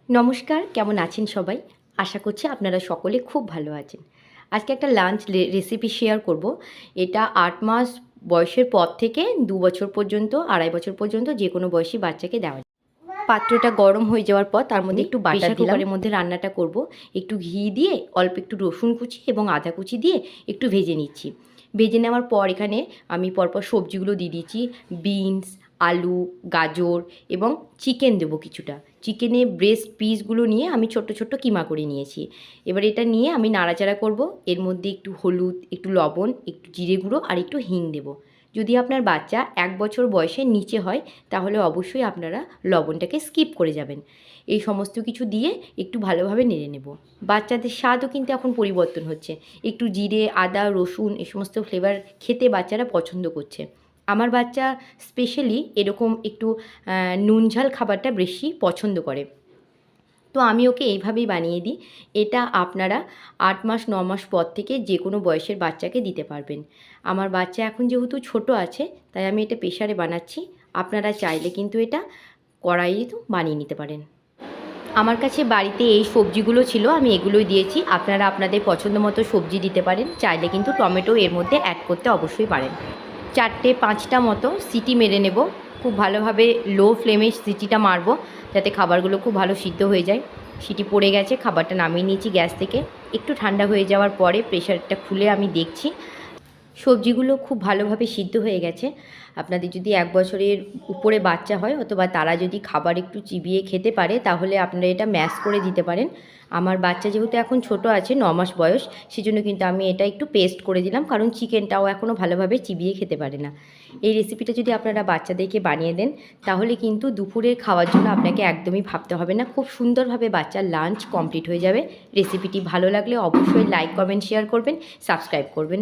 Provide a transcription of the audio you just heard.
নমস্কার, কেমন আছেন সবাই? আশা করছি আপনারা সকলে খুব ভালো আছেন। আজকে একটা লাঞ্চ রেসিপি শেয়ার করব। এটা ৮ মাস বয়সের পর থেকে ২ বছর পর্যন্ত, ২.৫ বছর পর্যন্ত যেকোনো বয়সী বাচ্চাকে দেওয়া যায়। পাত্রটা গরম হয়ে যাওয়ার পর তার মধ্যে একটু বাটার দিলাম। কুকারের মধ্যে রান্নাটা করব। একটু ঘি দিয়ে অল্প একটু রসুন কুচি এবং আদা কুচি দিয়ে একটু ভেজে নিচ্ছি। ভেজে নেওয়ার পর এখানে আমি পরপর সবজিগুলো দিয়ে দিচ্ছি। বিনস, আলু, গাজর এবং চিকেন দেবো কিছুটা। চিকেনের ব্রেস্ট পিসগুলো নিয়ে আমি ছোট্ট ছোট্ট কিমা করে নিয়েছি। এবার এটা নিয়ে আমি নাড়াচাড়া করব। এর মধ্যে একটু হলুদ, একটু লবণ, একটু জিরে গুঁড়ো আর একটু হিং দেবো। যদি আপনার বাচ্চা ১ বছর বয়সের নিচে হয় তাহলে অবশ্যই আপনারা লবণটাকে স্কিপ করে যাবেন। এই সমস্ত কিছু দিয়ে একটু ভালোভাবে নেড়ে নেব। বাচ্চাদের স্বাদও কিন্তু এখন পরিবর্তন হচ্ছে। একটু জিরে, আদা, রসুন এই সমস্ত ফ্লেভার খেতে বাচ্চারা পছন্দ করছে। আমার বাচ্চা স্পেশালি এরকম একটু নুন ঝাল খাবারটা বেশি পছন্দ করে। তো আমি ওকে এইভাবেই বানিয়ে দিই। এটা আপনারা ৮ মাস ৯ মাস পর থেকে যে কোনো বয়সের বাচ্চাকে দিতে পারবেন। আমার বাচ্চা এখন যেহেতু ছোট আছে তাই আমি এটা প্রেসারে বানাচ্ছি। আপনারা চাইলে কিন্তু এটা কড়াইয়েও বানিয়ে নিতে পারেন। আমার কাছে বাড়িতে এই সবজিগুলো ছিল, আমি এগুলোই দিয়েছি। আপনারা আপনাদের পছন্দ মতো সবজি দিতে পারেন। চাইলে কিন্তু টমেটো এর মধ্যে অ্যাড করতে অবশ্যই পারেন। ৪টে ৫টা মতো সিটি মেরে নেব। খুব ভালোভাবে লো ফ্লেমে সিটিটা মারবো যাতে খাবারগুলো খুব ভালো সিদ্ধ হয়ে যায়। সিটি পড়ে গেছে, খাবারটা নামিয়ে নিয়েছি গ্যাস থেকে। একটু ঠান্ডা হয়ে যাওয়ার পরে প্রেশারটা খুলে আমি দেখছি সবজিগুলো খুব ভালোভাবে সিদ্ধ হয়ে গেছে। আপনাদের যদি ১ বছরের উপরে বাচ্চা হয় অথবা তারা যদি খাবার একটু চিবিয়ে খেতে পারে তাহলে আপনারা এটা ম্যাশ করে দিতে পারেন। আমার বাচ্চা যেহেতু এখন ছোট আছে ৯ মাস বয়স, সেজন্য কিন্তু আমি এটা একটু পেস্ট করে দিলাম, কারণ চিকেনটাও এখনও ভালোভাবে চিবিয়ে খেতে পারে না। এই রেসিপিটা যদি আপনারা বাচ্চাদেরকে বানিয়ে দেন তাহলে কিন্তু দুপুরের খাওয়ার জন্য আপনাকে একদমই ভাবতে হবে না। খুব সুন্দরভাবে বাচ্চার লাঞ্চ কমপ্লিট হয়ে যাবে। রেসিপিটি ভালো লাগলে অবশ্যই লাইক, কমেন্ট, শেয়ার করবেন, সাবস্ক্রাইব করবেন।